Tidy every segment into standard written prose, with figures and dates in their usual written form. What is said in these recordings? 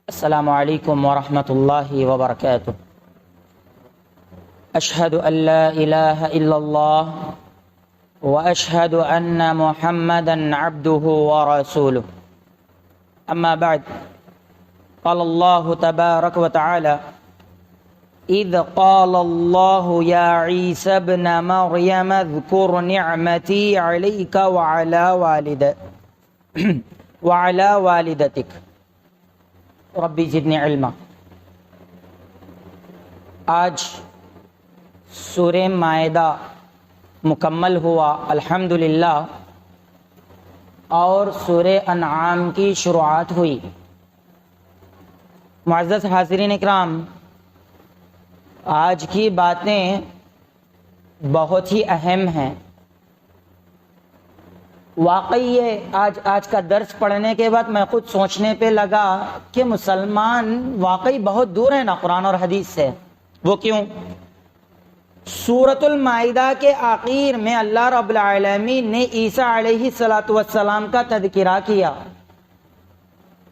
السلام علیکم ورحمۃ اللہ وبرکاتہ۔ اشہد ان لا الہ الا اللہ واشہد ان محمدا عبدہ ورسولہ، اما بعد، قال اللہ تبارک وتعالی اذ قال اللہ یا عیسی ابن مریم اذکر نعمتی علیک وعلی والدتک ربی زدنی علما۔ آج سورہ مائدہ مکمل ہوا الحمدللہ، اور سورہ انعام کی شروعات ہوئی۔ معزز حاضرین اکرام، آج کی باتیں بہت ہی اہم ہیں۔ واقعی یہ آج کا درس پڑھنے کے بعد میں خود سوچنے پہ لگا کہ مسلمان واقعی بہت دور ہے نا قرآن اور حدیث سے۔ وہ کیوں؟ سورۃ المائدہ کے آخر میں اللہ رب العالمین نے عیسیٰ علیہ السلام کا تذکرہ کیا،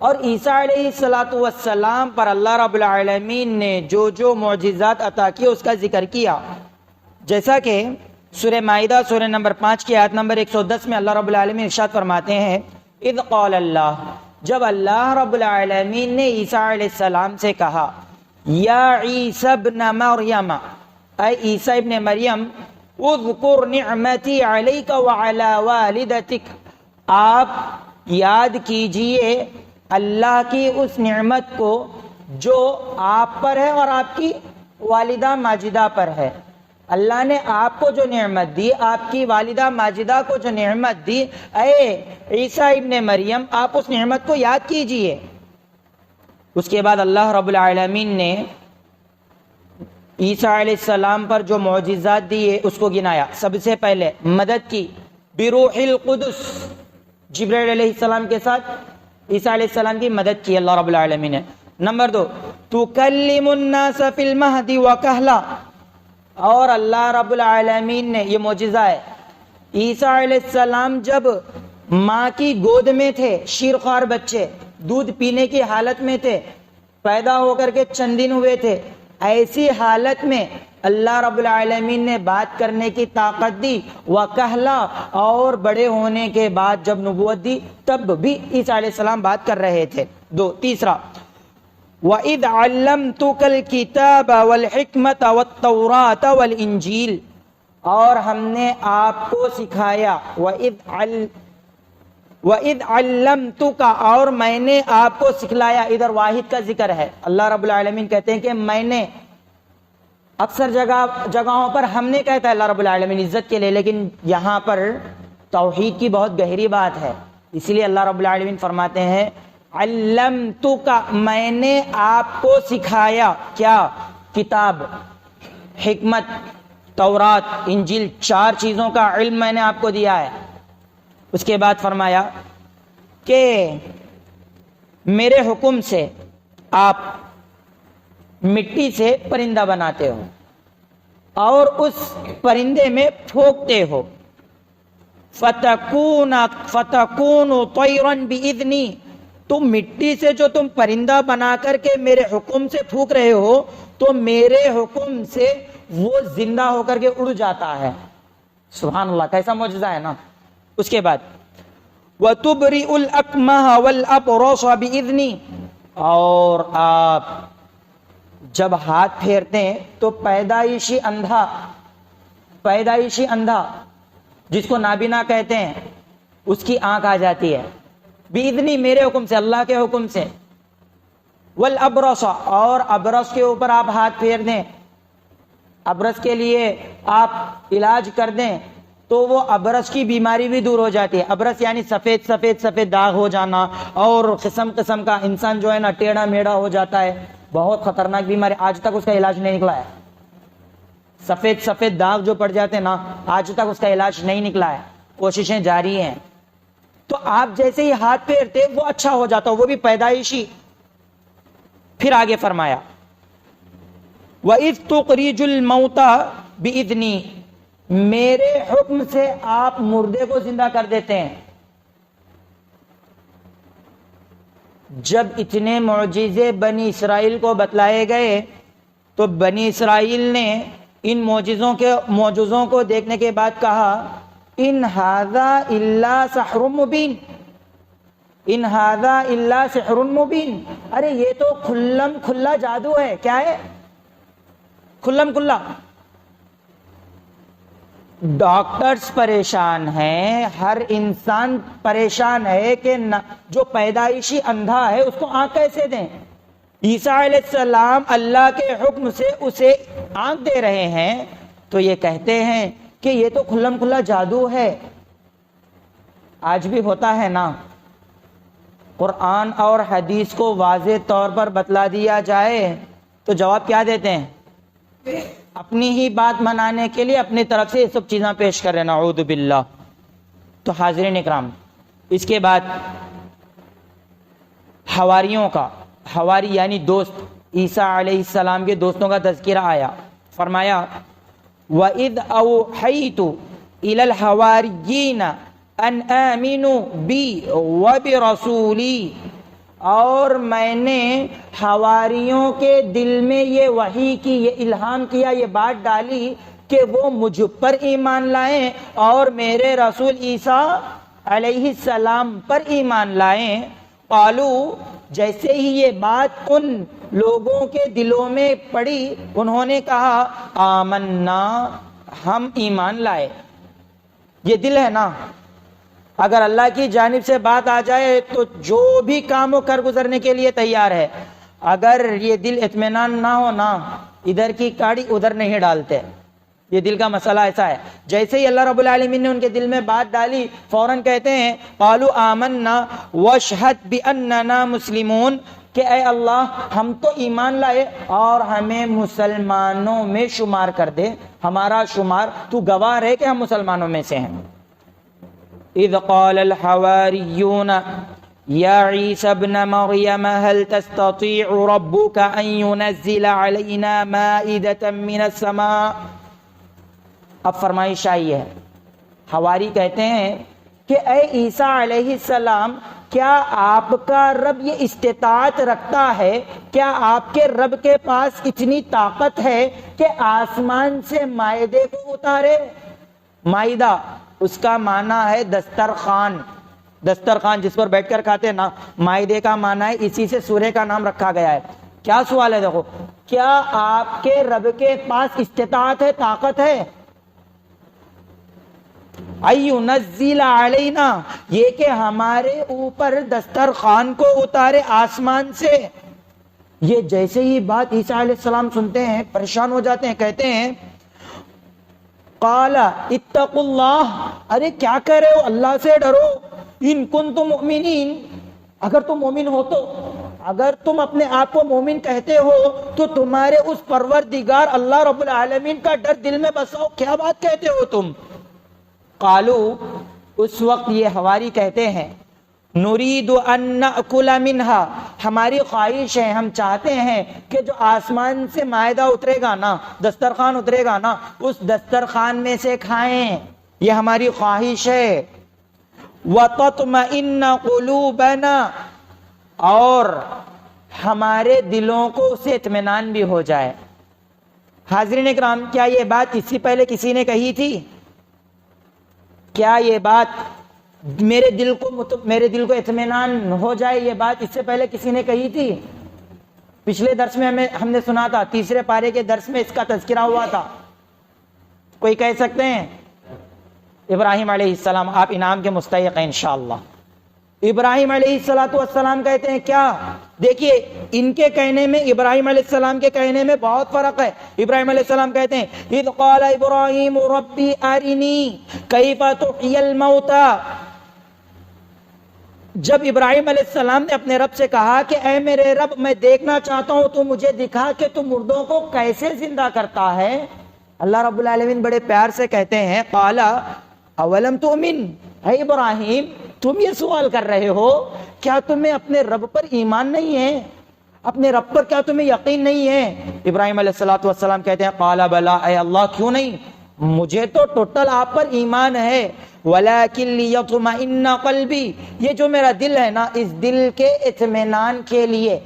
اور عیسیٰ علیہ السلام پر اللہ رب العالمین نے جو معجزات عطا کیے اس کا ذکر کیا، جیسا کہ سورہ مائدہ سورہ نمبر 5 کی آیت نمبر 110 میں اللہ رب العالمین ارشاد فرماتے ہیں اذ قال اللہ، جب اللہ رب العالمین نے عیسیٰ علیہ السلام سے کہا یا عیسی ابن مریم، اے عیسیٰ ابن مریم، اذکر نعمتی علیک وعلی والدتک، آپ یاد کیجئے اللہ کی اس نعمت کو جو آپ پر ہے اور آپ کی والدہ ماجدہ پر ہے۔ اللہ نے آپ کو جو نعمت دی، آپ کی والدہ ماجدہ کو جو نعمت دی، اے عیسیٰ ابن مریم آپ اس نعمت کو یاد کیجئے۔ اس کے بعد اللہ رب العالمین نے عیسیٰ علیہ السلام پر جو معجزات دیے اس کو گنایا۔ سب سے پہلے مدد کی بروح القدس، جبرائیل علیہ السلام کے ساتھ عیسیٰ علیہ السلام کی مدد کی اللہ رب العالمین نے۔ نمبر 2، تکلم الناس فی المہد وکہلا، اور اللہ رب العالمین نے، یہ معجزہ ہے، عیسیٰ علیہ السلام جب ماں کی گود میں تھے، شیرخوار بچے دودھ پینے کی حالت میں تھے، پیدا ہو کر کے چند دن ہوئے تھے، ایسی حالت میں اللہ رب العالمین نے بات کرنے کی طاقت دی، وکہلا، اور بڑے ہونے کے بعد جب نبوت دی تب بھی عیسیٰ علیہ السلام بات کر رہے تھے۔ 2، تیسرا، وَإِذْ عَلَّمْتُكَ الْكِتَابَ وَالْحِكْمَةَ وَالتَّوْرَاةَ وَالْإِنْجِيلَ، اور ہم نے آپ کو سکھایا، وَإِذْ عَلَّمْتُكَ، اور میں نے آپ کو سکھلایا۔ ادھر واحد کا ذکر ہے، اللہ رب العالمین کہتے ہیں کہ میں نے، اکثر جگہوں پر ہم نے کہتا ہے اللہ رب العالمین عزت کے لیے، لیکن یہاں پر توحید کی بہت گہری بات ہے، اس لیے اللہ رب العالمین فرماتے ہیں علمتک، میں نے آپ کو سکھایا کیا؟ کتاب، حکمت، تورات، انجیل، 4 چیزوں کا علم میں نے آپ کو دیا ہے۔ اس کے بعد فرمایا کہ میرے حکم سے آپ مٹی سے پرندہ بناتے ہو اور اس پرندے میں پھونکتے ہو، فتکون طیرا باذنی، تم مٹی سے جو تم پرندہ بنا کر کے میرے حکم سے پھونک رہے ہو تو میرے حکم سے وہ زندہ ہو کر کے اڑ جاتا ہے۔ سبحان اللہ، کیسا معجزہ ہے نا۔ اس کے بعد وَتُبْرِئُ الْأَكْمَحَ وَالْأَبْرَصَ بِإِذْنِي، اور آپ جب ہاتھ پھیرتے ہیں تو پیدائشی اندھا جس کو نابینا کہتے ہیں اس کی آنکھ آ جاتی ہے، بِإِذْنِي، میرے حکم سے، اللہ کے حکم سے۔ وَالْأَبْرَصَ، اور ابرص کے اوپر آپ ہاتھ پھیر دیں، ابرص کے لیے آپ علاج کر دیں تو وہ ابرص کی بیماری بھی دور ہو جاتی ہے۔ ابرص یعنی سفید داغ ہو جانا، اور قسم کا انسان جو ہے نا ٹیڑھا میڑھا ہو جاتا ہے، بہت خطرناک بیماری، آج تک اس کا علاج نہیں نکلا ہے۔ سفید داغ جو پڑ جاتے ہیں نا، آج تک اس کا علاج نہیں نکلا ہے، کوششیں جاری ہیں۔ تو آپ جیسے ہی ہاتھ پھیرتے وہ اچھا ہو جاتا، وہ بھی پیدائشی۔ پھر آگے فرمایا وَإِذْ تُخْرِجُ الْمَوْتَى بِإِذْنِي، میرے حکم سے آپ مردے کو زندہ کر دیتے ہیں۔ جب اتنے معجزے بنی اسرائیل کو بتلائے گئے تو بنی اسرائیل نے ان معجزوں کو دیکھنے کے بعد کہا ان ھذا الا سحر مبین، ان ھذا الا سحر مبین، ارے یہ تو کھلم کھلا جادو ہے. کیا ہے؟ کھلم کھلا. ڈاکٹرز پریشان ہیں، ہر انسان پریشان ہے کہ جو پیدائشی اندھا ہے اس کو آنکھ کیسے دیں. عیسیٰ علیہ السلام اللہ کے حکم سے اسے آنکھ دے رہے ہیں تو یہ کہتے ہیں کہ یہ تو کھلم کھلا جادو ہے. آج بھی ہوتا ہے نا، قرآن اور حدیث کو واضح طور پر بتلا دیا جائے تو جواب کیا دیتے ہیں؟ اپنی ہی بات منانے کے لیے اپنی طرف سے یہ سب چیزاں پیش کر رہے ہیں، نعوذ باللہ. تو حاضرین اکرام، اس کے بعد حواریوں کا، حواری یعنی دوست، عیسیٰ علیہ السلام کے دوستوں کا تذکرہ آیا. فرمایا وَإِذْ أَوْحَيْتُ إِلَى الْحَوَارِيِّينَ أَنْ آمِنُوا بِي وَبِرَسُولِي، اور میں نے حواریوں کے دل میں یہ وحی کی، یہ الہام کیا، یہ بات ڈالی کہ وہ مجھ پر ایمان لائیں اور میرے رسول عیسیٰ علیہ السلام پر ایمان لائیں. قالوا، جیسے ہی یہ بات ان لوگوں کے دلوں میں پڑی انہوں نے کہا آمنا، ہم ایمان لائے. یہ دل ہے نا، اگر اللہ کی جانب سے بات آ جائے تو جو بھی کام وہ کر گزرنے کے لیے تیار ہے. اگر یہ دل اطمینان نہ ہو نا، ادھر کی کاڑی ادھر نہیں ڈالتے. یہ دل کا مسئلہ ایسا ہے. جیسے ہی اللہ رب العالمین نے ان کے دل میں بات ڈالی فوراً کہتے ہیں قالوا آمنا واشہد باننا مسلمون، کہ اے اللہ ہم تو ایمان لائے اور ہمیں مسلمانوں میں شمار کر دے، ہمارا شمار تو گواہ ہے کہ ہم مسلمانوں میں سے ہیں. اذ قال الحواریون یا عیسی ابن مریم هل تستطيع ربك ان ينزل علينا مائدة من السماء. اب فرمائش آئی ہے، حواری کہتے ہیں کہ اے عیسیٰ علیہ السلام، کیا آپ کا رب یہ استطاعت رکھتا ہے، کیا آپ کے رب کے پاس اتنی طاقت ہے کہ آسمان سے مائدے کو اتارے؟ مائدہ اس کا معنی ہے دسترخوان، دسترخوان جس پر بیٹھ کر کھاتے ہیں نا، مائدے کا معنی ہے، اسی سے سورہ کا نام رکھا گیا ہے. کیا سوال ہے؟ دیکھو، کیا آپ کے رب کے پاس استطاعت ہے، طاقت ہے؟ ایُنزل علینا، یہ کہ ہمارے اوپر دسترخوان کو اتارے آسمان سے. یہ جیسے ہی بات عیسیٰ علیہ السلام سنتے ہیں پریشان ہو جاتے ہیں، کہتے ہیں قال اتقوا اللہ، ارے کیا کہہ رہے ہو، اللہ سے ڈرو. ان کنتم مؤمنین، اگر تم مومن ہو تو، اگر تم اپنے آپ کو مومن کہتے ہو تو تمہارے اس پروردگار اللہ رب العالمین کا ڈر دل میں بساؤ. کیا بات کہتے ہو تم؟ قالو، اس وقت یہ حواری کہتے ہیں نرید ان نأکل منہا، ہماری خواہش ہے، ہم چاہتے ہیں کہ جو آسمان سے مائدہ اترے گا نا، دسترخوان اترے گا نا، اس دسترخوان میں سے کھائیں، یہ ہماری خواہش ہے. وَتَطْمَئِنَّ قُلُوبَنَا، اور ہمارے دلوں کو اس سے اطمینان بھی ہو جائے. حاضرین اکرام، کیا یہ بات اس سے پہلے کسی نے کہی تھی؟ کیا یہ بات میرے دل کو اطمینان ہو جائے، یہ بات اس سے پہلے کسی نے کہی تھی؟ پچھلے درس میں ہم نے سنا تھا، تیسرے پارے کے درس میں اس کا تذکرہ ہوا تھا. کوئی کہہ سکتے ہیں؟ ابراہیم علیہ السلام، آپ انعام کے مستحق ہیں انشاءاللہ. ابراہیم علیہ السلام کہتے ہیں کیا؟ دیکھیے ان کے کہنے میں ابراہیم علیہ السلام کے کہنے میں بہت فرق ہے. ابراہیم علیہ السلام کہتے ہیں اذ قال ابراہیم ربی ارنی کیف تحیی الموتى، جب ابراہیم علیہ السلام نے اپنے رب سے کہا کہ اے میرے رب، میں دیکھنا چاہتا ہوں تو مجھے دکھا کہ تو مردوں کو کیسے زندہ کرتا ہے. اللہ رب العالمین بڑے پیار سے کہتے ہیں قال اولم تؤمن، اے ابراہیم تم یہ سوال کر رہے ہو، کیا تمہیں اپنے رب پر ایمان نہیں ہے؟ اپنے رب پر کیا تمہیں یقین نہیں ہے؟ ابراہیم علیہ السلام کہتے ہیں قال بلا، اے اللہ کیوں نہیں، مجھے تو ٹوٹل آپ پر ایمان ہے، وَلَكِنْ لِيَطْمَئِنَّ قَلْبِي، یہ جو میرا دل ہے نا، اس دل کے اطمینان کے لیے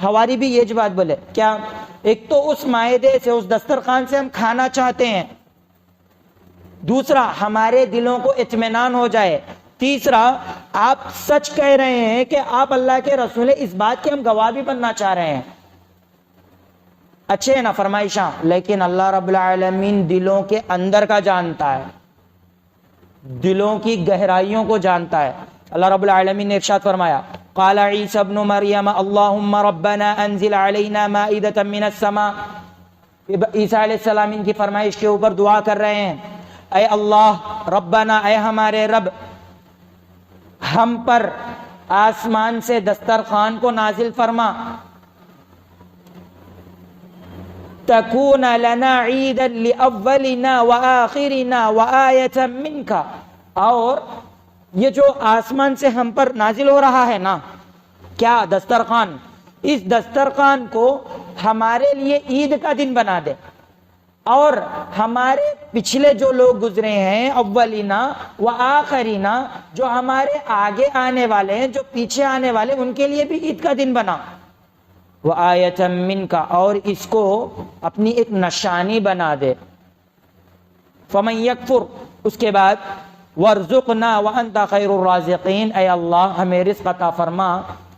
حواری بھی یہ بات بولے کیا، ایک تو اس مائدے سے، اس دسترخوان سے ہم کھانا چاہتے ہیں، دوسرا ہمارے دلوں کو اطمینان ہو جائے، تیسرا آپ سچ کہہ رہے ہیں کہ آپ اللہ کے رسول ہیں، اس بات کے ہم گواہ بھی بننا چاہ رہے ہیں۔ اچھے ہیں نا فرمائشاں، لیکن اللہ رب العالمین دلوں کے اندر کا جانتا ہے، دلوں کی گہرائیوں کو جانتا ہے۔ اللہ رب العالمین نے ارشاد فرمایا، قال عیسی ابن مریم اللہم ربنا انزل علینا مائدۃ من السماء۔ عیسیٰ علیہ السلام ان کی فرمائش کے اوپر دعا کر رہے ہیں، اے اللہ ربنا، اے ہمارے رب، ہم پر آسمان سے دسترخوان کو نازل فرما، تکون لنا عیدا لاولنا وآخرنا وآیۃ منک، اور یہ جو آسمان سے ہم پر نازل ہو رہا ہے نا، کیا دسترخوان، اس دسترخوان کو ہمارے لیے عید کا دن بنا دے، اور ہمارے پچھلے جو لوگ گزرے ہیں، اولینا و آخرینا، جو ہمارے آگے آنے والے ہیں، جو پیچھے آنے والے، ان کے لیے بھی عید کا دن بنا، وآیۃ منک، اور اس کو اپنی ایک نشانی بنا دے، فمن یکفر، اس کے بعد وارزقنا وانت خیر الرازقین، اے اللہ ہمیں رزق عطا فرما،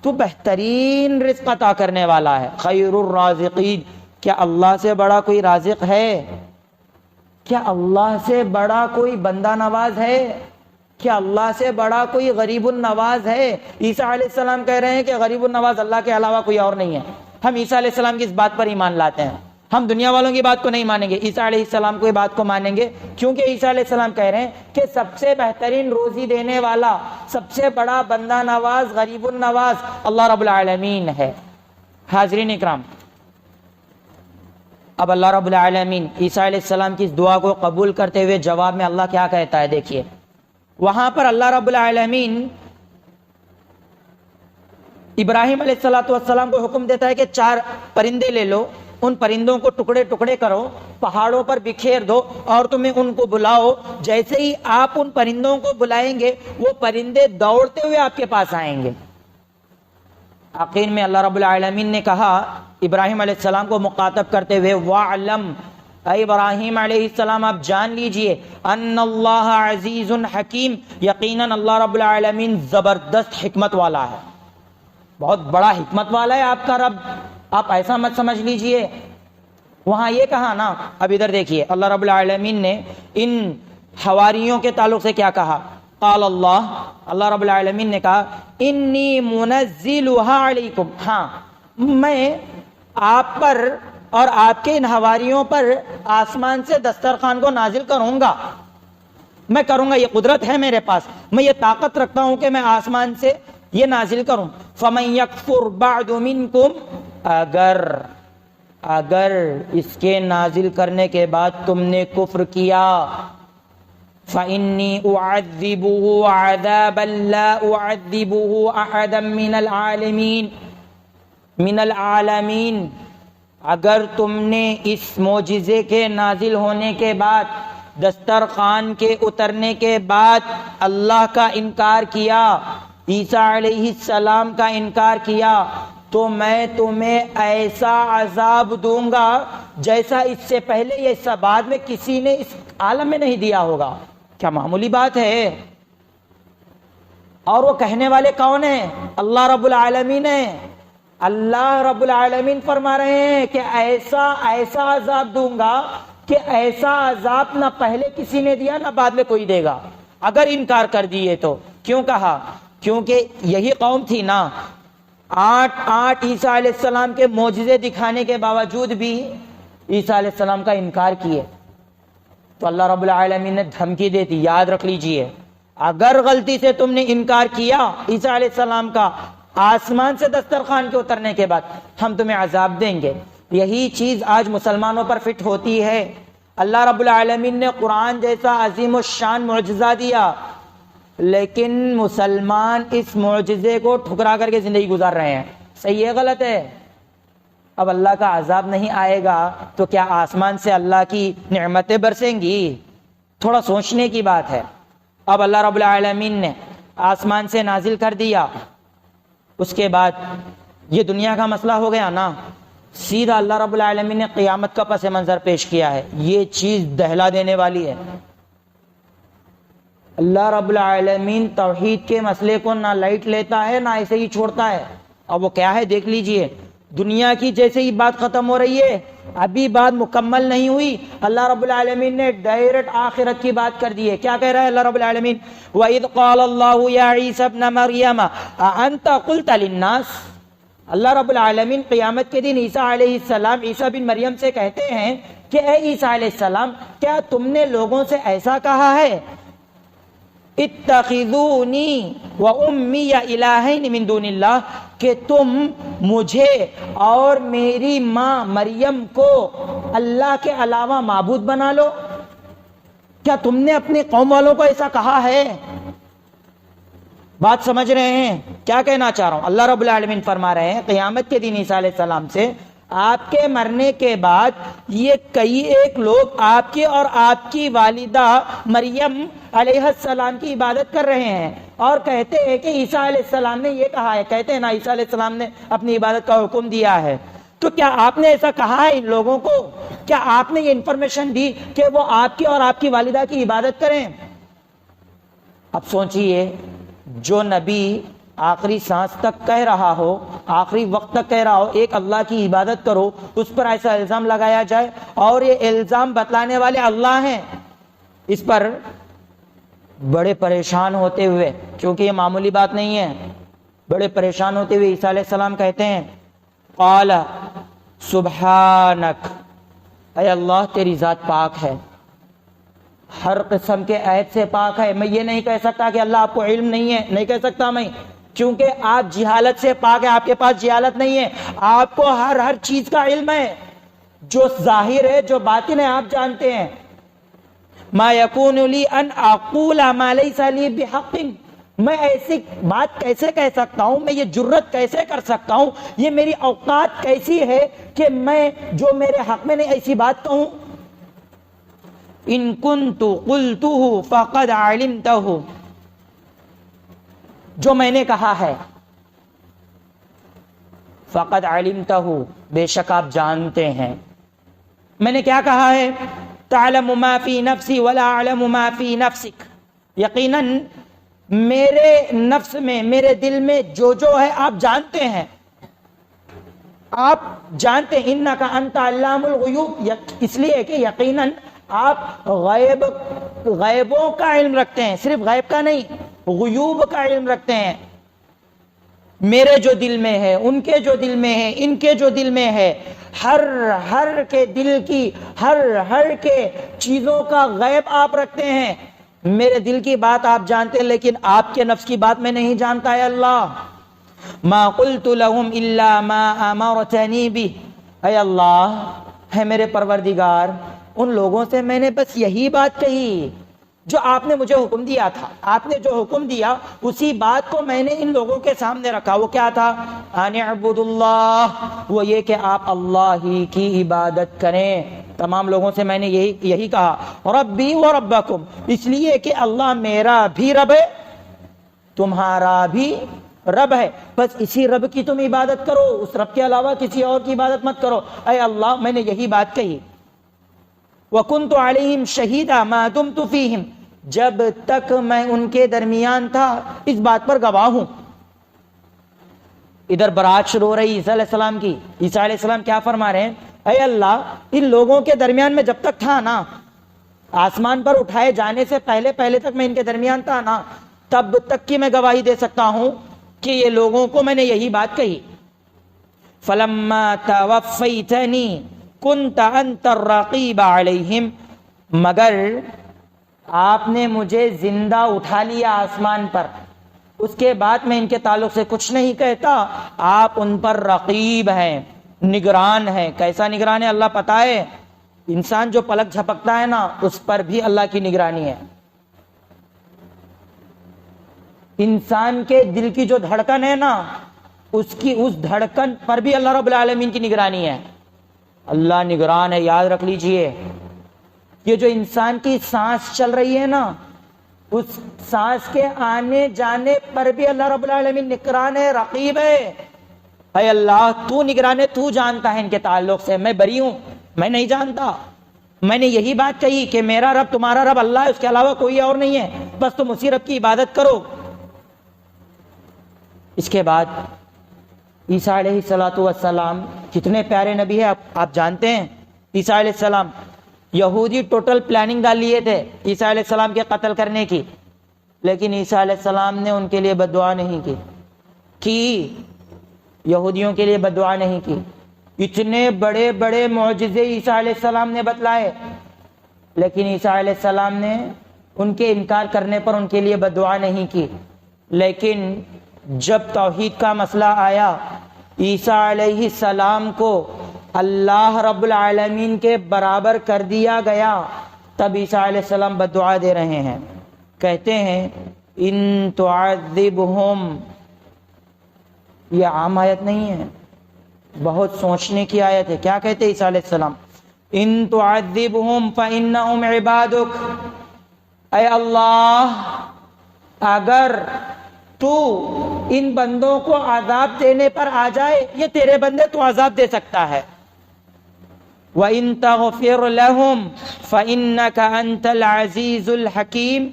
تو بہترین رزق عطا کرنے والا ہے، خیر الرازقین۔ کیا اللہ سے بڑا کوئی رازق ہے؟ کیا اللہ سے بڑا کوئی بندہ نواز ہے؟ کیا اللہ سے بڑا کوئی غریب النواز ہے؟ عیسیٰ علیہ السلام کہہ رہے ہیں کہ غریب النواز اللہ کے علاوہ کوئی اور نہیں ہے۔ ہم عیسیٰ علیہ السلام کی اس بات پر ایمان لاتے ہیں، ہم دنیا والوں کی بات کو نہیں مانیں گے، عیسیٰ علیہ السلام کو یہ بات کو مانیں گے، کیونکہ عیسیٰ علیہ السلام کہہ رہے ہیں کہ سب سے بہترین روزی دینے والا، سب سے بڑا بندہ نواز، غریب النواز اللہ رب العالمین ہے۔ حاضرین اکرام، اب اللہ رب العالمین عیسیٰ علیہ السلام کی اس دعا کو قبول کرتے ہوئے جواب میں اللہ کیا کہتا ہے، دیکھیے وہاں پر اللہ رب العالمین ابراہیم علیہ السلام کو حکم دیتا ہے کہ 4 پرندے لے لو، ان پرندوں کو ٹکڑے ٹکڑے کرو، پہاڑوں پر بکھیر دو، اور تمہیں ان کو بلاؤ، جیسے ہی آپ ان پرندوں کو بلائیں گے وہ پرندے دوڑتے ہوئے آپ کے پاس آئیں گے۔ آخر میں اللہ رب العالمین نے کہا ابراہیم علیہ السلام کو مخاطب کرتے ہوئے، وَعْلَمْ، اے ابراہیم علیہ السلام آپ جان لیجئے، ان اللہ عزیز حکیم، یقیناً اللہ رب العالمین زبردست حکمت والا ہے، بہت بڑا حکمت والا ہے آپ کا رب، آپ ایسا مت سمجھ لیجئے۔ وہاں یہ کہا نا، اب ادھر دیکھیے اللہ رب العالمین نے ان حواریوں کے تعلق سے کیا کہا، قال اللہ رب العالمین نے کہا انی منزلها علیکم، ہاں میں آپ پر اور آپ کے ان حواریوں پر آسمان سے دسترخوان کو نازل کروں گا، میں کروں گا، یہ قدرت ہے میرے پاس، میں یہ طاقت رکھتا ہوں کہ میں آسمان سے یہ نازل کروں۔ فمن یکفر بعد منکم، اگر اس کے نازل کرنے کے بعد تم نے کفر کیا، فإنی اعذبہ عذابا لا اعذبہ احدا من العالمین، اگر تم نے اس معجزے کے نازل ہونے کے بعد، دسترخوان کے اترنے کے بعد اللہ کا انکار کیا، عیسیٰ علیہ السلام کا انکار کیا، تو میں تمہیں ایسا عذاب دوں گا جیسا اس سے پہلے یا اس سے بعد میں کسی نے اس عالم میں نہیں دیا ہوگا۔ کیا معمولی بات ہے؟ اور وہ کہنے والے کون ہیں؟ اللہ رب العالمین ہیں۔ اللہ رب العالمین فرما رہے ہیں کہ ایسا عذاب دوں گا کہ ایسا عذاب نہ پہلے کسی نے دیا نہ بعد میں کوئی دے گا، اگر انکار کر دیے تو۔ کیوں کہا؟ کیونکہ یہی قوم تھی نا، 8 عیسیٰ علیہ السلام کے معجزے دکھانے کے باوجود بھی عیسیٰ علیہ السلام کا انکار کیے، تو اللہ رب العالمین نے دھمکی دے دی، یاد رکھ لیجئے اگر غلطی سے تم نے انکار کیا عیسیٰ علیہ السلام کا آسمان سے دسترخوان کے اترنے کے بعد، ہم تمہیں عذاب دیں گے۔ یہی چیز آج مسلمانوں پر فٹ ہوتی ہے۔ اللہ رب العالمین نے قرآن جیسا عظیم الشان معجزہ دیا، لیکن مسلمان اس معجزے کو ٹھکرا کر کے زندگی گزار رہے ہیں۔ صحیح ہے غلط ہے؟ اب اللہ کا عذاب نہیں آئے گا تو کیا آسمان سے اللہ کی نعمتیں برسیں گی؟ تھوڑا سوچنے کی بات ہے۔ اب اللہ رب العالمین نے آسمان سے نازل کر دیا، اس کے بعد یہ دنیا کا مسئلہ ہو گیا نا، سیدھا اللہ رب العالمین نے قیامت کا پس منظر پیش کیا ہے۔ یہ چیز دہلا دینے والی ہے۔ اللہ رب العالمین توحید کے مسئلے کو نہ لائٹ لیتا ہے نہ ایسے ہی چھوڑتا ہے۔ اب وہ کیا ہے دیکھ لیجئے، دنیا کی جیسے ہی بات ختم ہو رہی ہے، ابھی بات مکمل نہیں ہوئی، اللہ رب العالمین نے ڈائریکٹ آخرت کی بات کر دی ہے۔ کیا کہہ رہا ہے اللہ رب العالمین؟ وَإِذْ قَالَ اللَّهُ يَا عِيسَى ابْنَ مَرْيَمَ أَأَنْتَ قُلْتَ لِلنَّاسِ، اللہ رب العالمین قیامت کے دن عیسیٰ علیہ السلام، عیسیٰ بن مریم سے کہتے ہیں کہ اے عیسیٰ علیہ السلام، کیا تم نے لوگوں سے ایسا کہا ہے اتخذونی و امی الہین من دون اللہ، کہ تم مجھے اور میری ماں مریم کو اللہ کے علاوہ معبود بنا لو؟ کیا تم نے اپنی قوم والوں کو ایسا کہا ہے؟ بات سمجھ رہے ہیں کیا کہنا چاہ رہا ہوں؟ اللہ رب العالمین فرما رہے ہیں قیامت کے دن عیسیٰ علیہ السلام سے، آپ کے مرنے کے بعد یہ کئی ایک لوگ آپ کی اور آپ کی والدہ مریم علیہ السلام کی عبادت کر رہے ہیں اور کہتے ہیں کہ عیسیٰ علیہ السلام نے یہ کہا ہے، کہتے ہیں نا عیسیٰ علیہ السلام نے اپنی عبادت کا حکم دیا ہے۔ تو کیا آپ نے ایسا کہا ہے ان لوگوں کو؟ کیا آپ نے یہ انفارمیشن دی کہ وہ آپ کی اور آپ کی والدہ کی عبادت کریں؟ اب سوچئے، جو نبی آخری سانس تک کہہ رہا ہو، آخری وقت تک کہہ رہا ہو ایک اللہ کی عبادت کرو، اس پر ایسا الزام لگایا جائے، اور یہ الزام بتلانے والے اللہ ہیں، اس پر بڑے پریشان ہوتے ہوئے، کیونکہ یہ معمولی بات نہیں ہے، بڑے پریشان ہوتے ہوئے عیسیٰ علیہ السلام کہتے ہیں قال سبحانک، اے اللہ تیری ذات پاک ہے، ہر قسم کے عیب سے پاک ہے۔ میں یہ نہیں کہہ سکتا کہ اللہ آپ کو علم نہیں ہے، نہیں کہہ سکتا میں، کیونکہ آپ جہالت سے پاک ہے، آپ کے پاس جہالت نہیں ہے، آپ کو ہر چیز کا علم ہے، جو ظاہر ہے جو باطن ہے آپ جانتے ہیں۔ ما یکون لی ان اقول ما لیس لی بحق، میں ایسی بات کیسے کہہ سکتا ہوں، میں یہ جرت کیسے کر سکتا ہوں، یہ میری اوقات کیسی ہے کہ میں جو میرے حق میں نہیں ایسی بات کہوں۔ ان کنت قلتہ فقد علمتہ، جو میں نے کہا ہے فقد علمتہ، بے شک آپ جانتے ہیں۔ میں نے کیا کہا ہے؟ تعلم ما فی نفسی ولا اعلم ما فی نفسک، یقیناً میرے نفس میں، میرے دل میں جو ہے آپ جانتے ہیں، آپ جانتے ہیں۔ انک انت علام الغیوب، اس لیے کہ یقیناً آپ غیبوں کا علم رکھتے ہیں، صرف غیب کا نہیں، غیوب کا علم رکھتے ہیں۔ میرے جو دل میں ہے، ان کے جو دل میں ہے، ان کے جو دل میں ہے، ہر کے دل کی ہر کے چیزوں کا غیب آپ رکھتے ہیں۔ میرے دل کی بات آپ جانتے ہیں، لیکن آپ کے نفس کی بات میں نہیں جانتا ہے اللہ۔ ما قلت لهم الا ما امرتنی به، اے اللہ، ہے میرے پروردگار، ان لوگوں سے میں نے بس یہی بات کہی جو آپ نے مجھے حکم دیا تھا، آپ نے جو حکم دیا اسی بات کو میں نے ان لوگوں کے سامنے رکھا۔ وہ کیا تھا؟ ان اعبدوا اللہ، وہ یہ کہ آپ اللہ ہی کی عبادت کریں۔ تمام لوگوں سے میں نے یہی کہا، ربی و ربکم، اس لیے کہ اللہ میرا بھی رب ہے، تمہارا بھی رب ہے، بس اسی رب کی تم عبادت کرو، اس رب کے علاوہ کسی اور کی عبادت مت کرو۔ اے اللہ، میں نے یہی بات کہی۔ وَكُنْتُ عَلَيْهِمْ شَهِيدًا مَا دُمْتُ فِيهِمْ، جب تک میں ان کے درمیان تھا اس بات پر گواہ ہوں۔ ادھر برات شروع ہو رہی عیسیٰ علیہ السلام کی۔ عیسیٰ علیہ السلام کیا فرما رہے ہیں؟ اے اللہ، ان لوگوں کے درمیان میں جب تک تھا نا، آسمان پر اٹھائے جانے سے پہلے تک میں ان کے درمیان تھا نا، تب تک کی میں گواہی دے سکتا ہوں کہ یہ لوگوں کو میں نے یہی بات کہی۔ فَلَمَّا تَوَفَّيْتَنِي كُنْتَ أَنْتَ الرَّقِيبَ عَلَيْهِمْ، مگر آپ نے مجھے زندہ اٹھا لیا آسمان پر، اس کے بعد میں ان کے تعلق سے کچھ نہیں کہتا، آپ ان پر رقیب ہیں، نگران ہیں۔ کیسا نگران ہے اللہ پتہ ہے؟ انسان جو پلک جھپکتا ہے نا، اس پر بھی اللہ کی نگرانی ہے۔ انسان کے دل کی جو دھڑکن ہے نا، اس کی اس دھڑکن پر بھی اللہ رب العالمین کی نگرانی ہے. اللہ نگران ہے، یاد رکھ لیجئے. یہ جو انسان کی سانس چل رہی ہے نا، اس سانس کے آنے جانے پر بھی اللہ رب العالمین نگران ہے، رقیب ہے. اے اللہ تو نگران ہے، تو جانتا ہے ان کے تعلق سے، میں بری ہوں، میں نہیں جانتا. میں نے یہی بات کہی کہ میرا رب تمہارا رب اللہ ہے، اس کے علاوہ کوئی اور نہیں ہے، بس تم اسی رب کی عبادت کرو. اس کے بعد عیسیٰ علیہ السلام کتنے پیارے نبی ہیں آپ جانتے ہیں. عیسیٰ علیہ السلام یہودی ٹوٹل پلاننگ ڈال لیے تھے عیسیٰ علیہ السلام کے قتل کرنے کی، لیکن عیسیٰ علیہ السلام نے ان کے لیے بد دعا نہیں کی. یہودیوں کے لیے بد دعا نہیں کی. اتنے بڑے بڑے معجزے عیسیٰ علیہ السلام نے بتلائے، لیکن عیسیٰ علیہ السلام نے ان کے انکار کرنے پر ان کے لیے بد دعا نہیں کی. لیکن جب توحید کا مسئلہ آیا، عیسیٰ علیہ السلام کو اللہ رب العالمین کے برابر کر دیا گیا، تب عیسیٰ علیہ السلام بد دعا دے رہے ہیں. کہتے ہیں ان تعذبہم، یہ عام آیت نہیں ہے، بہت سوچنے کی آیت ہے. کیا کہتے عیسیٰ علیہ السلام؟ ان تعذبہم فانہم عبادک، اے اللہ اگر تو ان بندوں کو عذاب دینے پر آ جائے، یہ تیرے بندے، تو عذاب دے سکتا ہے. وَإِن تَغْفِرْ لَهُمْ فَإِنَّكَ أَنْتَ الْعَزِيزُ الْحَكِيمُ،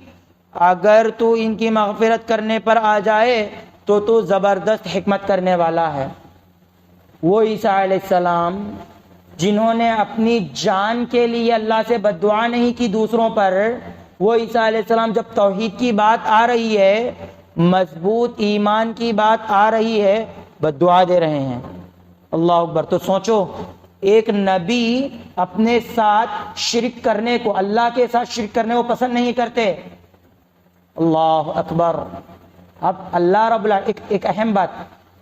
اگر تو ان کی مغفرت کرنے پر آ جائے تو زبردست حکمت کرنے والا ہے. وہ عیسیٰ علیہ السلام جنہوں نے اپنی جان کے لیے اللہ سے بد دعا نہیں کی دوسروں پر، وہ عیسیٰ علیہ السلام جب توحید کی بات آ رہی ہے، مضبوط ایمان کی بات آ رہی ہے، بد دعا دے رہے ہیں. اللہ اکبر. تو سوچو، ایک نبی اپنے ساتھ شرک کرنے کو، اللہ کے ساتھ شرک کرنے کو پسند نہیں کرتے. اللہ اکبر. اب اللہ رب العالمین، ایک اہم بات،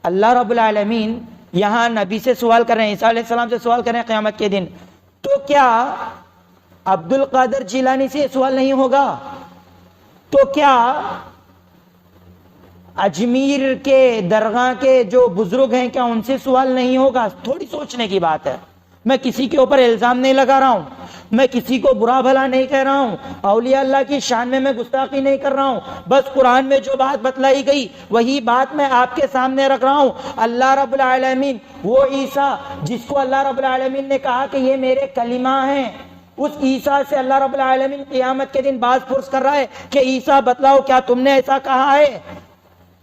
اللہ رب العالمین یہاں نبی سے سوال کر رہے ہیں، عیسیٰ علیہ السلام سے سوال کر رہے ہیں قیامت کے دن، تو کیا عبد القادر جیلانی سے یہ سوال نہیں ہوگا؟ تو کیا اجمیر کے درگاہ کے جو بزرگ ہیں، کیا ان سے سوال نہیں ہوگا؟ تھوڑی سوچنے کی بات ہے. میں کسی کے اوپر الزام نہیں لگا رہا ہوں، میں کسی کو برا بھلا نہیں کہہ رہا ہوں، اولیاء اللہ کی شان میں گستاخی نہیں کر رہا ہوں. بس قرآن میں جو بات بتلائی گئی وہی بات میں آپ کے سامنے رکھ رہا ہوں. اللہ رب العالمین، وہ عیسیٰ جس کو اللہ رب العالمین نے کہا کہ یہ میرے کلمہ ہیں، اس عیسیٰ سے اللہ رب العالمین قیامت کے دن باز پرس کر رہا ہے کہ عیسیٰ بتلاؤ کیا تم نے ایسا کہا ہے؟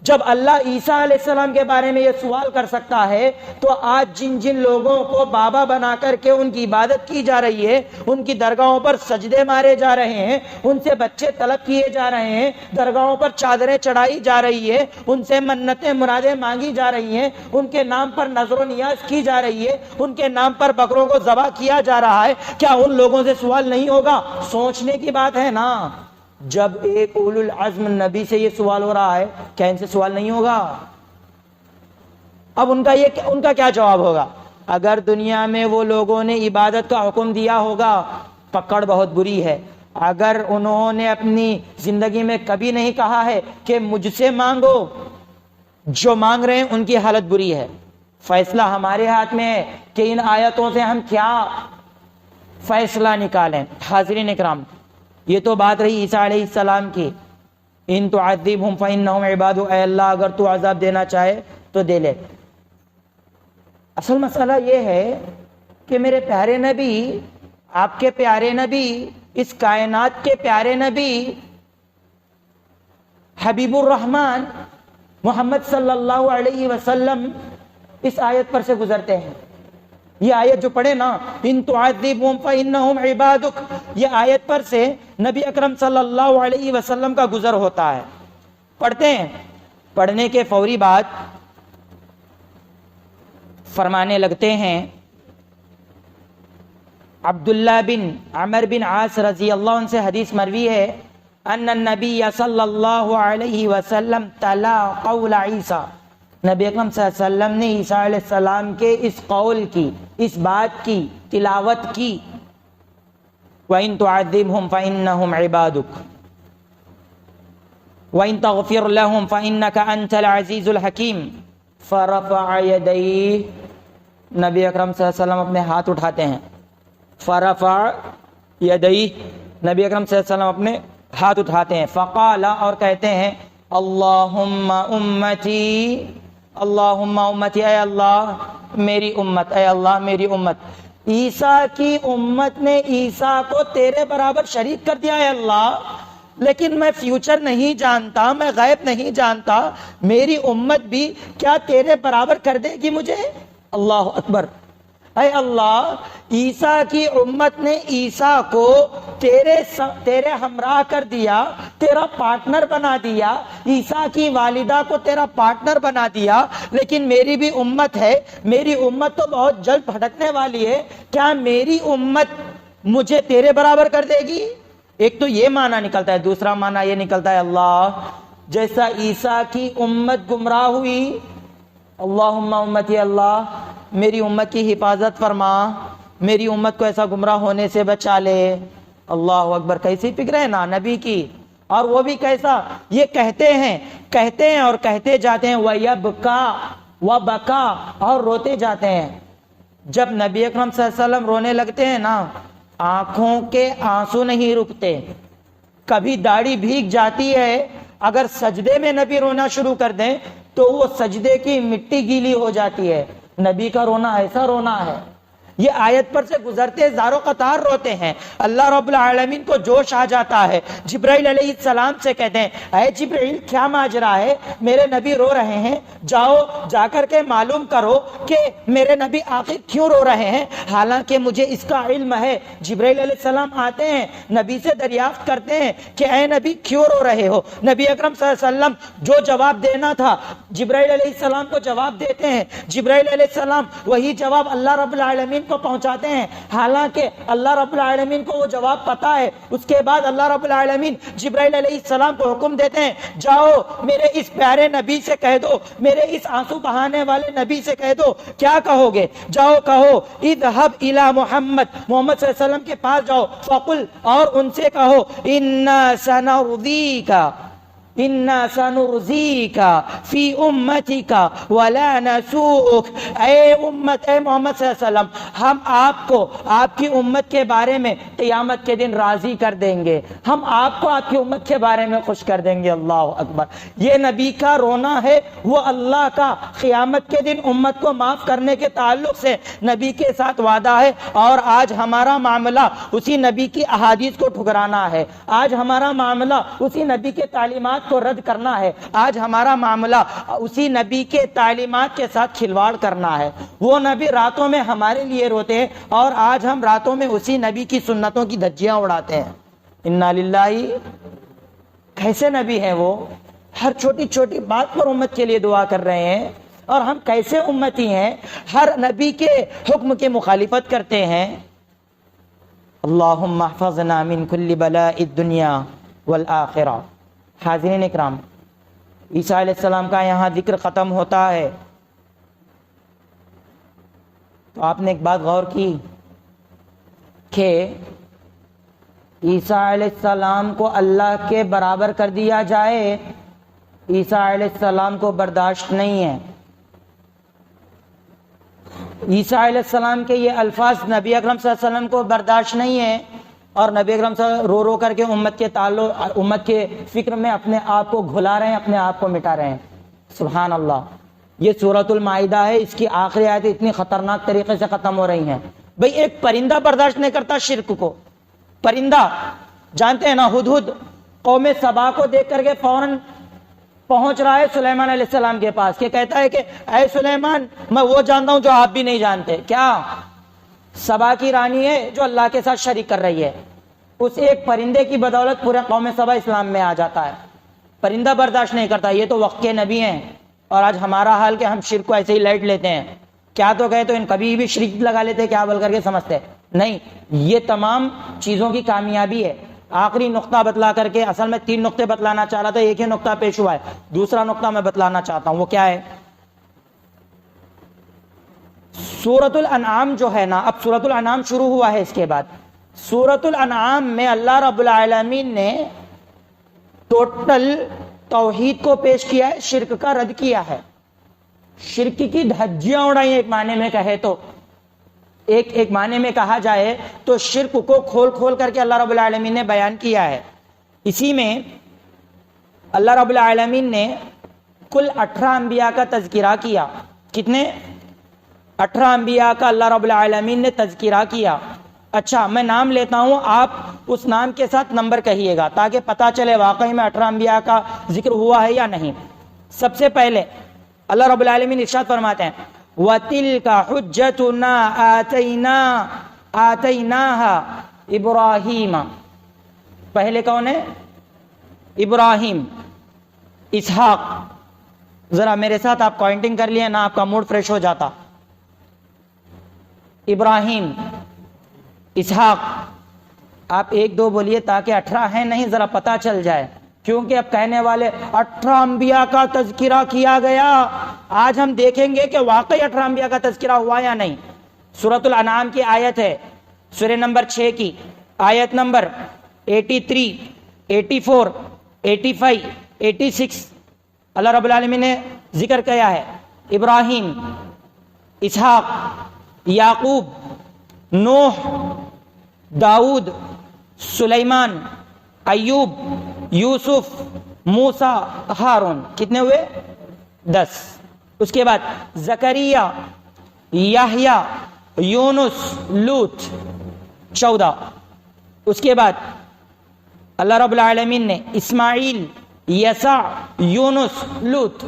جب اللہ عیسیٰ علیہ السلام کے بارے میں یہ سوال کر سکتا ہے، تو آج جن جن لوگوں کو بابا بنا کر کے ان کی عبادت کی جا رہی ہے، ان کی درگاہوں پر سجدے مارے جا رہے ہیں، ان سے بچے طلب کیے جا رہے ہیں، درگاہوں پر چادریں چڑھائی جا رہی ہے، ان سے منتیں مرادیں مانگی جا رہی ہیں، ان کے نام پر نظر و نیاز کی جا رہی ہے، ان کے نام پر بکروں کو ذبح کیا جا رہا ہے، کیا ان لوگوں سے سوال نہیں ہوگا؟ سوچنے کی بات ہے نا. جب ایک اولو العزم نبی سے یہ سوال ہو رہا ہے، کیا ان سے سوال نہیں ہوگا؟ اب ان کا کیا جواب ہوگا؟ اگر دنیا میں وہ لوگوں نے عبادت کا حکم دیا ہوگا، پکڑ بہت بری ہے. اگر انہوں نے اپنی زندگی میں کبھی نہیں کہا ہے کہ مجھ سے مانگو، جو مانگ رہے ہیں ان کی حالت بری ہے. فیصلہ ہمارے ہاتھ میں ہے کہ ان آیتوں سے ہم کیا فیصلہ نکالیں. حاضرین اکرام، یہ تو بات رہی عیسیٰ علیہ السلام کی. ان تعذبہم فانہم عبادک، اے اللہ اگر تو عذاب دینا چاہے تو دے لے. اصل مسئلہ یہ ہے کہ میرے پیارے نبی، آپ کے پیارے نبی، اس کائنات کے پیارے نبی حبیب الرحمن محمد صلی اللہ علیہ وسلم اس آیت پر سے گزرتے ہیں. یہ آیت جو پڑھے نا، ان تعذبہم فانہم عبادک، یہ آیت پر سے نبی اکرم صلی اللہ علیہ وسلم کا گزر ہوتا ہے. پڑھتے ہیں، پڑھنے کے فوری بعد فرمانے لگتے ہیں، عبداللہ بن عمر بن عاص رضی اللہ عنہ سے حدیث مروی ہے، ان النبی صلی اللہ علیہ وسلم تلا قول عیسیٰ، نبی اکرم صلی اللہ علیہ وسلم نے عیسیٰ علیہ السلام کے اس قول کی، اس بات کی تلاوت کی، وَإِن تُعَذِّبْهُمْ فَإِنَّهُمْ عِبَادُكَ وَإِن تَغْفِرْ لَهُمْ فَإِنَّكَ أَنْتَ الْعَزِيزُ الْحَكِيمُ. فرفع یدیہ، نبی اکرم صلی اللہ علیہ وسلم اپنے ہاتھ اٹھاتے ہیں. فرفع یدیہ، نبی اکرم صلی اللہ علیہ وسلم اپنے ہاتھ اٹھاتے ہیں. فقال، اور کہتے ہیں اللہم امتی، اللہم امتی، اے اللہ میری امت، اے اللہ میری امت. عیسیٰ کی امت نے عیسیٰ کو تیرے برابر شریک کر دیا ہے اللہ، لیکن میں فیوچر نہیں جانتا، میں غیب نہیں جانتا، میری امت بھی کیا تیرے برابر کر دے گی مجھے؟ اللہ اکبر. اے اللہ، عیسیٰ کی امت نے عیسیٰ کو تیرے ہمراہ کر دیا، تیرا پارٹنر بنا دیا، عیسیٰ کی والدہ کو تیرا پارٹنر بنا دیا، لیکن میری بھی امت ہے، میری امت تو بہت جلد بھٹکنے والی ہے، کیا میری امت مجھے تیرے برابر کر دے گی؟ ایک تو یہ معنی نکلتا ہے. دوسرا معنی یہ نکلتا ہے اللہ جیسا عیسیٰ کی امت گمراہ ہوئی، اللہم امتی، اللہ میری امت کی حفاظت فرما، میری امت کو ایسا گمراہ ہونے سے بچا لے. اللہ اکبر. کیسی فکر ہے نا نبی کی، اور وہ بھی کیسا، یہ کہتے ہیں اور کہتے جاتے ہیں، وَيَبْكَى وَبَكَى، اور روتے جاتے ہیں. جب نبی اکرم صلی اللہ علیہ وسلم رونے لگتے ہیں نا، آنکھوں کے آنسو نہیں رکتے، کبھی داڑھی بھیگ جاتی ہے، اگر سجدے میں نبی رونا شروع کر دیں تو وہ سجدے کی مٹی گیلی ہو جاتی ہے. نبی کا رونا ایسا رونا ہے. یہ آیت پر سے گزرتے زاروں قطار روتے ہیں. اللہ رب العالمین کو جوش آ جاتا ہے، جبرائیل علیہ السلام سے کہتے ہیں اے جبرائیل کیا ماجرا ہے، میرے نبی رو رہے ہیں، جاؤ جا کر کے معلوم کرو کہ میرے نبی آخر کیوں رو رہے ہیں، حالانکہ مجھے اس کا علم ہے. جبرائیل علیہ السلام آتے ہیں، نبی سے دریافت کرتے ہیں کہ اے نبی کیوں رو رہے ہو. نبی اکرم صلی اللہ علیہ وسلم جو جواب دینا تھا جبرائیل علیہ السلام کو جواب دیتے ہیں. جبرائیل علیہ السلام وہی جواب اللہ رب العالمین کو پہنچاتے ہیں، حالانکہ اللہ رب العالمین کو وہ جواب پتا ہے. اس کے بعد اللہ رب العالمین جبرائیل علیہ السلام کو حکم دیتے ہیں جاؤ میرے اس پیارے نبی سے کہہ دو، میرے اس آنسو بہانے والے نبی سے کہہ دو. کیا کہو گے؟ جاؤ کہو اذهب الى محمد، محمد صلی اللہ علیہ وسلم کے پاس جاؤ، فقل، اور ان سے کہو انا سنرضیک، انا سنرضیک فی امتک ولا نسوءک. اے امت، اے محمد صلی اللہ علیہ وسلم، ہم آپ کو آپ کی امت کے بارے میں قیامت کے دن راضی کر دیں گے، ہم آپ کو آپ کی امت کے بارے میں خوش کر دیں گے. اللہ اکبر. یہ نبی کا رونا ہے، وہ اللہ کا قیامت کے دن امت کو معاف کرنے کے تعلق سے نبی کے ساتھ وعدہ ہے. اور آج ہمارا معاملہ اسی نبی کی احادیث کو ٹھکرانا ہے، آج ہمارا معاملہ اسی نبی کے تعلیمات کو رد کرنا ہے، آج ہمارا معاملہ اسی نبی کے تعلیمات کے ساتھ کھلواڑ کرنا ہے. وہ نبی راتوں میں ہمارے لیے روتے ہیں اور آج ہم راتوں میں اسی نبی کی سنتوں کی دھجیاں اڑاتے ہیں. انا للہ. کیسے نبی ہیں وہ، ہر چھوٹی چھوٹی بات پر امت کے لیے دعا کر رہے ہیں، اور ہم کیسے امتی ہیں، ہر نبی کے حکم کی مخالفت کرتے ہیں. اللہم احفظنا من کل بلاء الدنیا والآخرہ. حاضرین اکرام، عیسیٰ علیہ السلام کا یہاں ذکر ختم ہوتا ہے تو آپ نے ایک بات غور کی کہ عیسیٰ علیہ السلام کو اللہ کے برابر کر دیا جائے، عیسیٰ علیہ السلام کو برداشت نہیں ہے. عیسیٰ علیہ السلام کے یہ الفاظ نبی اکرم صلی اللہ علیہ وسلم کو برداشت نہیں ہے، اور نبی اکرم صلی اللہ علیہ وسلم رو رو کر کے امت کے تعلق، امت کے فکر میں اپنے آپ کو گھلا رہے ہیں، اپنے آپ کو مٹا رہے ہیں. سبحان اللہ. یہ سورۃ المائدہ ہے، اس کی آخری آیتیں اتنی خطرناک طریقے سے ختم ہو رہی ہیں. بھئی ایک پرندہ برداشت نہیں کرتا شرک کو. پرندہ جانتے ہیں نا، ہدہد قوم سبا کو دیکھ کر کے فوراً پہنچ رہا ہے سلیمان علیہ السلام کے پاس، کہ کہتا ہے کہ اے سلیمان، میں وہ جانتا ہوں جو آپ بھی نہیں جانتے. کیا؟ سبا کی رانی ہے جو اللہ کے ساتھ شریک کر رہی ہے. اس ایک پرندے کی بدولت پورے قوم سبا اسلام میں آ جاتا ہے. پرندہ برداشت نہیں کرتا. یہ تو وقت کے نبی ہیں، اور آج ہمارا حال کہ ہم شرک کو ایسے ہی لائٹ لیتے ہیں. کیا تو کہے تو ان کبھی بھی شرک لگا لیتے کیا بول کر کے سمجھتے نہیں. یہ تمام چیزوں کی کامیابی ہے. آخری نقطہ بتلا کر کے، اصل میں 3 نقطے بتلانا چاہ رہا تھا، ایک ہی نقطہ پیش ہوا ہے. دوسرا نقطہ میں بتلانا چاہتا ہوں، وہ کیا ہے؟ سورۃ الانعام جو ہے نا، اب سورۃ الانعام شروع ہوا ہے. اس کے بعد سورۃ الانعام میں اللہ رب العالمین نے ٹوٹل توحید کو پیش کیا ہے، شرک کا رد کیا ہے. شرک کی دھجیاں اڑائی ایک معنی میں کہے تو، ایک معنی میں کہا جائے تو شرک کو کھول کھول کر کے اللہ رب العالمین نے بیان کیا ہے۔ اسی میں اللہ رب العالمین نے کل 18 انبیاء کا تذکرہ کیا۔ کتنے؟ 18 انبیاء کا اللہ رب العالمین نے تذکرہ کیا۔ اچھا، میں نام لیتا ہوں، آپ اس نام کے ساتھ نمبر کہیے گا تاکہ پتہ چلے واقعی میں 18 انبیاء کا ذکر ہوا ہے یا نہیں۔ سب سے پہلے اللہ رب العالمین ارشاد فرماتے ہیں وَتِلْكَ حُجَّتُنَا آتَيْنَاهَا ابراہیم۔ پہلے کون ہے؟ ابراہیم، اسحاق۔ ذرا میرے ساتھ آپ پوائنٹنگ کر لیے نا، آپ کا موڈ فریش ہو جاتا۔ ابراہیم، اسحاق، آپ 1 2 بولیے تاکہ 18 ہیں نہیں ذرا پتہ چل جائے، کیونکہ اب کہنے والے 18 انبیاء کا تذکرہ کیا گیا۔ آج ہم دیکھیں گے کہ واقعی 18 انبیاء کا تذکرہ ہوا یا نہیں۔ سورۃ الانعام کی آیت ہے، سورہ نمبر 6 کی آیت نمبر 83 84 85 86 اللہ رب العالمین نے ذکر کیا ہے ابراہیم، اسحاق، یعقوب، نوح، داؤد، سلیمان، ایوب، یوسف، موسیٰ، ہارون۔ کتنے ہوئے؟ 10۔ اس کے بعد زکریا، یحییٰ، یونس، لوط، 14۔ اس کے بعد اللہ رب العالمین نے اسماعیل، یسع، یونس، لوط،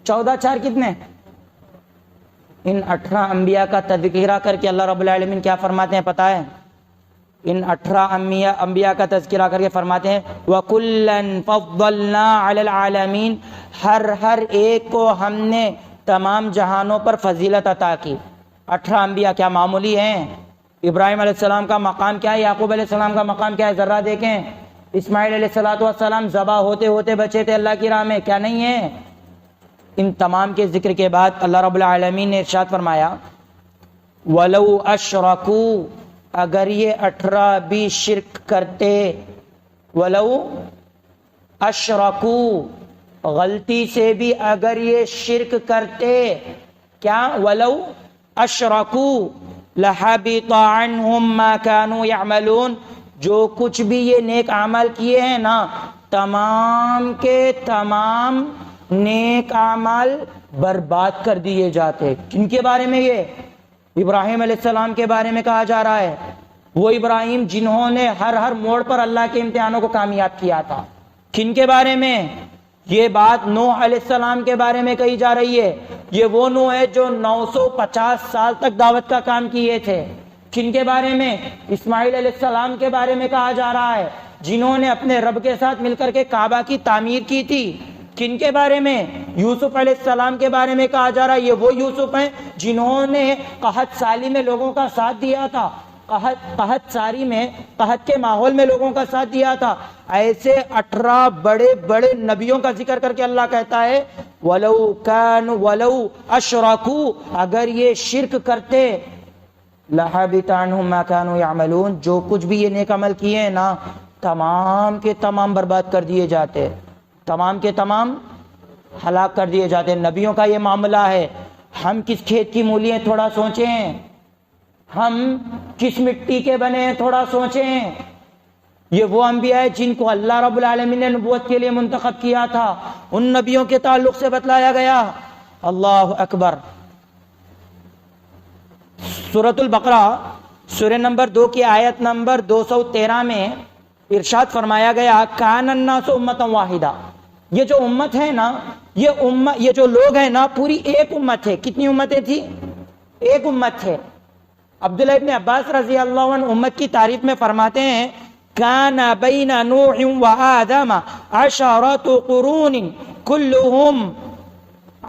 14 4 کتنے؟ ان 18 انبیاء کا تذکرہ کر کے اللہ رب العالمین کیا فرماتے ہیں پتہ ہے؟ ان 18 انبیاء کا تذکرہ کر کے فرماتے ہیں وَكُلًّا فَضَّلْنَا عَلَى الْعَالَمِينَ، ہر ایک کو ہم نے تمام جہانوں پر فضیلت عطا کی۔ 18 انبیاء کیا معمولی ہیں؟ ابراہیم علیہ السلام کا مقام کیا ہے؟ یعقوب علیہ السلام کا مقام کیا ہے؟ ذرا دیکھیں۔ اسماعیل علیہ السلام ذبح ہوتے ہوتے بچے تھے اللہ کی راہ میں، کیا نہیں ہے؟ ان تمام کے ذکر کے بعد اللہ رب العالمین نے ارشاد فرمایا وَلَوْ أَشْرَكُوا، اگر یہ 18 بھی شرک کرتے، وَلَوْ أَشْرَكُوا، غلطی سے بھی اگر یہ شرک کرتے، کیا؟ وَلَوْ أَشْرَكُوا لَحَبِطَ عَنْهُمْ مَا كَانُوا يَعْمَلُونَ، جو کچھ بھی یہ نیک عمل کیے ہیں نا، تمام کے تمام نیک اعمال برباد کر دیے جاتے۔ کن کے بارے میں؟ یہ ابراہیم علیہ السلام کے بارے میں کہا جا رہا ہے، وہ ابراہیم جنہوں نے ہر موڑ پر اللہ کے امتحانوں کو کامیاب کیا تھا۔ کن کے بارے میں؟ یہ بات نوح علیہ السلام کے بارے میں کہی جا رہی ہے، یہ وہ نوح ہے جو 950 سال تک دعوت کا کام کیے تھے۔ کن کے بارے میں؟ اسماعیل علیہ السلام کے بارے میں کہا جا رہا ہے، جنہوں نے اپنے رب کے ساتھ مل کر کے کعبہ کی تعمیر کی تھی۔ کن کے بارے میں؟ یوسف علیہ السلام کے بارے میں کہا جا رہا ہے، یہ وہ یوسف ہیں جنہوں نے قحط سالی میں لوگوں کا ساتھ دیا تھا، قحط ساری میں، قحط کے ماحول میں لوگوں کا ساتھ دیا تھا۔ ایسے 18 بڑے بڑے نبیوں کا ذکر کر کے اللہ کہتا ہے وَلَوْ أَشْرَكُوا، اگر یہ شرک کرتے، لَحَبِطَ عَنْهُمْ مَا كَانُوا يَعْمَلُونَ، جو کچھ بھی یہ نیک عمل کیے ہیں نا، تمام کے تمام برباد کر دیے جاتے، تمام کے تمام ہلاک کر دیے جاتے۔ نبیوں کا یہ معاملہ ہے۔ ہم کس کھیت کی مولی ہیں تھوڑا سوچیں، ہم کس مٹی کے بنے ہیں تھوڑا سوچیں۔ یہ وہ انبیاء ہیں جن کو اللہ رب العالمین نے نبوت کے لیے منتخب کیا تھا، ان نبیوں کے تعلق سے بتلایا گیا۔ اللہ اکبر۔ سورۃ البقرہ سورہ نمبر 2 کی آیت نمبر 213 میں ارشاد فرمایا گیا کان الناس امۃ واحدہ، یہ جو امت ہے نا، یہ جو لوگ ہیں نا، پوری ایک امت ہے۔ کتنی امتیں تھی؟ ایک امت ہے۔ عبداللہ ابن عباس رضی اللہ عنہ امت کی تعریف میں فرماتے ہیں کان بین نوح و آدم 10 قرون کلهم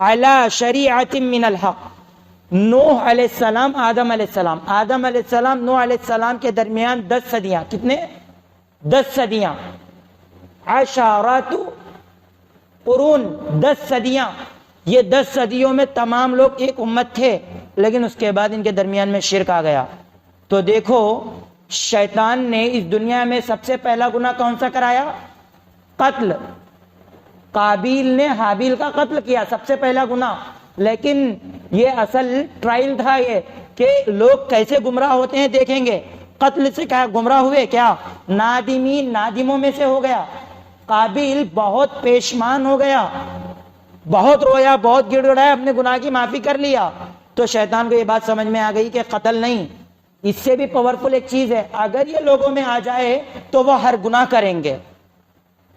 علی شریعت من الحق۔ نوح علیہ السلام، آدم علیہ السلام، آدم علیہ السلام، نوح علیہ السلام کے درمیان 10 صدیاں۔ کتنے؟ 10 صدیاں۔ 10 قرون، 10 صدیاں۔ یہ 10 صدیوں میں تمام لوگ ایک امت تھے، لیکن اس کے بعد ان کے درمیان میں شرک آ گیا۔ تو دیکھو شیطان نے اس دنیا میں سب سے پہلا گناہ کون سا کرایا؟ قتل۔ قابیل نے حابیل کا قتل کیا، سب سے پہلا گناہ۔ لیکن یہ اصل ٹرائل تھا یہ کہ لوگ کیسے گمراہ ہوتے ہیں دیکھیں گے. قتل سے کیا گمراہ ہوئے؟ کیا نادمین نادموں میں سے ہو گیا. قابیل بہت پیشمان ہو گیا, بہت رویا, بہت گڑ گڑایا, اپنے گناہ کی معافی کر لیا. تو شیطان کو یہ بات سمجھ میں آ گئی کہ قتل نہیں, اس سے بھی پاورفل ایک چیز ہے, اگر یہ لوگوں میں آ جائے تو وہ ہر گناہ کریں گے.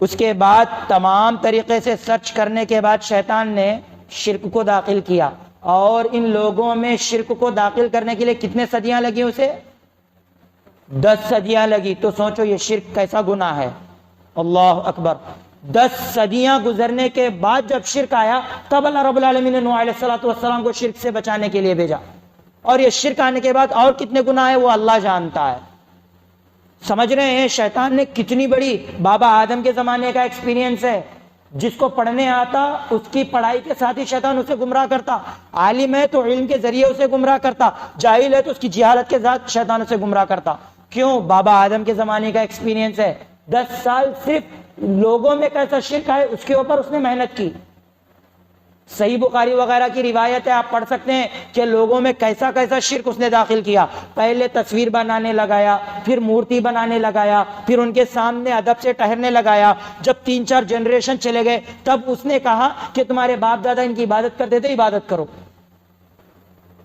اس کے بعد تمام طریقے سے سرچ کرنے کے بعد شیطان نے شرک کو داخل کیا, اور ان لوگوں میں شرک کو داخل کرنے کے لیے کتنے صدیاں لگی اسے؟ 10 صدیاں لگی. تو سوچو یہ شرک کیسا گناہ ہے. اللہ اکبر. 10 صدیاں گزرنے کے بعد جب شرک آیا تب اللہ رب العالمین نے نوح علیہ السلام کو شرک سے بچانے کے لیے بھیجا. اور یہ شرک آنے کے بعد اور کتنے گناہ ہیں وہ اللہ جانتا ہے. سمجھ رہے ہیں شیطان نے کتنی بڑی, بابا آدم کے زمانے کا ایکسپیرینس ہے, جس کو پڑھنے آتا اس کی پڑھائی کے ساتھ ہی شیطان اسے گمراہ کرتا, عالم ہے تو علم کے ذریعے اسے گمراہ کرتا, جاہل ہے تو اس کی جہالت کے ساتھ شیطان اسے گمراہ کرتا. کیوں؟ بابا آدم کے زمانے کا ایکسپیرینس ہے. 10 سال صرف لوگوں میں کیسا شرک ہے اس کے اوپر اس نے محنت کی. صحیح بخاری وغیرہ کی روایت ہے, آپ پڑھ سکتے ہیں کہ لوگوں میں کیسا کیسا شرک اس نے داخل کیا. پہلے تصویر بنانے لگایا, پھر مورتی بنانے لگایا, پھر ان کے سامنے ادب سے ٹہرنے لگایا. جب 3-4 جنریشن چلے گئے تب اس نے کہا کہ تمہارے باپ دادا ان کی عبادت کرتے تھے, عبادت کرو.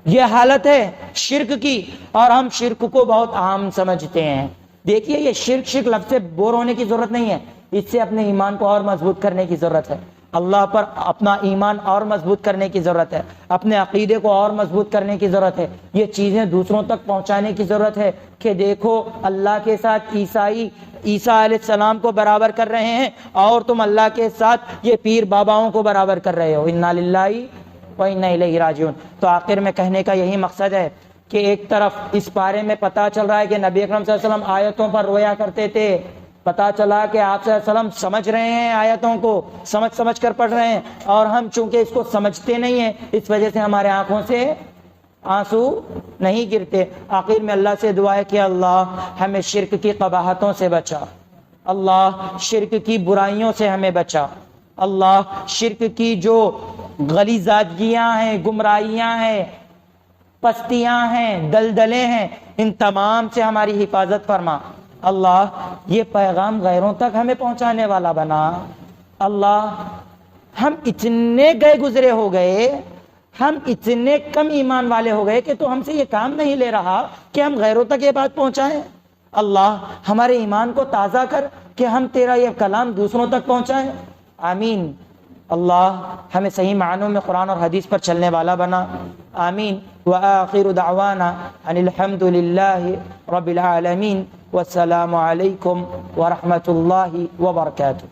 یہ حالت ہے شرک کی, اور ہم شرک کو بہت عام سمجھتے ہیں. دیکھیے یہ شرک لفظ سے بور ہونے کی ضرورت نہیں ہے, اس سے اپنے ایمان کو اور مضبوط کرنے کی ضرورت ہے. اللہ پر اپنا ایمان اور مضبوط کرنے کی ضرورت ہے, اپنے عقیدے کو اور مضبوط کرنے کی ضرورت ہے. یہ چیزیں دوسروں تک پہنچانے کی ضرورت ہے کہ دیکھو اللہ کے ساتھ عیسیٰ علیہ السلام کو برابر کر رہے ہیں, اور تم اللہ کے ساتھ یہ پیر باباؤں کو برابر کر رہے ہو. انا للہ و انا الیہ راجعون. تو آخر میں کہنے کا یہی مقصد ہے کہ ایک طرف اس بارے میں پتا چل رہا ہے کہ نبی اکرم صلی اللہ علیہ وسلم آیتوں پر رویا کرتے تھے, پتا چلا کہ آپ صلی اللہ علیہ وسلم سمجھ رہے ہیں آیتوں کو, سمجھ کر پڑھ رہے ہیں, اور ہم چونکہ اس کو سمجھتے نہیں ہیں اس وجہ سے ہمارے آنکھوں سے آنسو نہیں گرتے. آخر میں اللہ سے دعا ہے کہ اللہ ہمیں شرک کی قباحتوں سے بچا, اللہ شرک کی برائیوں سے ہمیں بچا, اللہ شرک کی جو غلیظاتیاں ہیں, گمراہیاں ہیں, پستیاں ہیں, دلدلیں ہیں, ان تمام سے ہماری حفاظت فرما. اللہ یہ پیغام غیروں تک ہمیں پہنچانے والا بنا. اللہ ہم اتنے گئے گزرے ہو گئے, ہم اتنے کم ایمان والے ہو گئے کہ تو ہم سے یہ کام نہیں لے رہا کہ ہم غیروں تک یہ بات پہنچائیں. اللہ ہمارے ایمان کو تازہ کر کہ ہم تیرا یہ کلام دوسروں تک پہنچائیں. آمین. اللہ ہمیں صحیح معنوں میں قرآن اور حدیث پر چلنے والا بنا. آمین. وآخر دعوانا ان الحمد للہ رب العالمین, والسلام علیکم ورحمۃ اللہ وبرکاتہ.